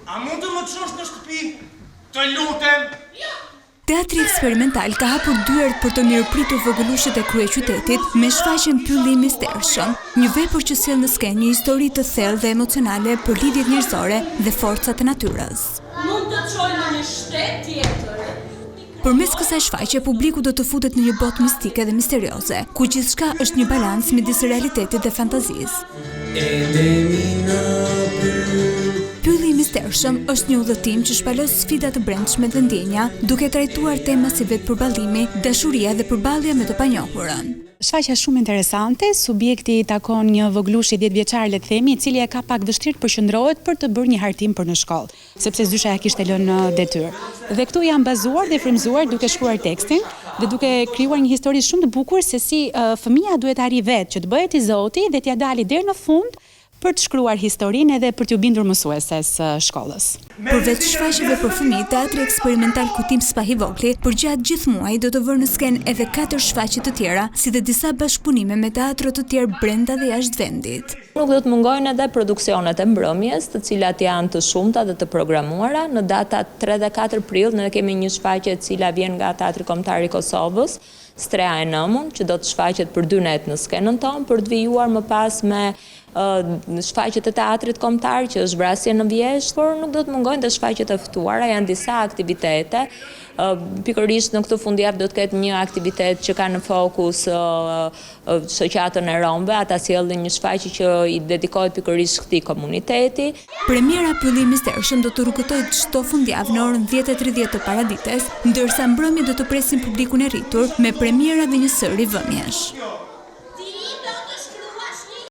A mund të më çosh në shtëpi? Të lutem. Teatri eksperimental ka hapur dyert për të mirëpritur vogëlushët e kryeqytetit me shfaqjen Pylli i Mistershëm, një vepër që sjell në skenë një histori të thellë dhe emocionale për lidhjet njerëzore dhe forcat e natyrës. Mund të çoj në një shtet tjetër. Përmes kësaj shfaqje, publiku do të futet në një botë mistike dhe misterioze, ku gjithçka është një balans midis realitetit dhe fantazisë. Pylli i Mistershëm është një udhëtim që shpalos sfida të brendshme dhe ndjenja, duke trajtuar tema si vetëpërballimi, dashuria dhe përballja me të panjohurën. Shfaqja shumë interesante, subjekti takon një voglush i 10 vjeçar, le të themi, i cili e ka pak vështirë të përqendrohet për të bërë një hartim për në shkollë, sepse zdysha ja kishte lënë detyrë. Dhe këtu janë bazuar dhe frymzuar duke shkruar tekstin dhe duke krijuar një histori shumë të bukur se si fëmia duhet të arrijë vetë që të bëhet i Zoti dhe t'ia dalë deri në fund për të shkruar historinë edhe për t'ju bindur mësueses shkollës. Përveç shfaqjeve për fëmijë, teatri eksperimental Kujtim Spahivogli përgjatë gjithë muajit do të vërë në skenë edhe 4 shfaqje të tjera, si dhe disa bashkëpunime me teatro të tjerë brenda dhe jashtë vendit. Nuk do të mungojnë edhe produksionet e mbrëmjes, të cilat janë të shumta dhe të programuara. Në datat 3 dhe 4 prill ne kemi një shfaqje e cila vjen nga Teatri Kombëtar i Kosovës, Streha e Nëmun, që do të shfaqet për 2 net në skenën tonë, për të vijuar më pas me shfaqjet e teatrit kombëtar që është vrasje në vjesht, por nuk do të mungojnë dhe shfaqjet e ftuara, janë disa aktivitete. Pikërisht në këtë fundjavë do të ketë një aktivitet që ka në fokus shoqatën e romëve, ata sjellin një shfaqje që i dedikohet pikërisht këtij komuniteti. Premiera Pylli i Mistershëm do të rrugëtojë çdo fundjavë në orën 10:30 të paradites, ndërsa mbrëmje do të presin publikun e rritur me premiera dhe një sëri vëmjesh.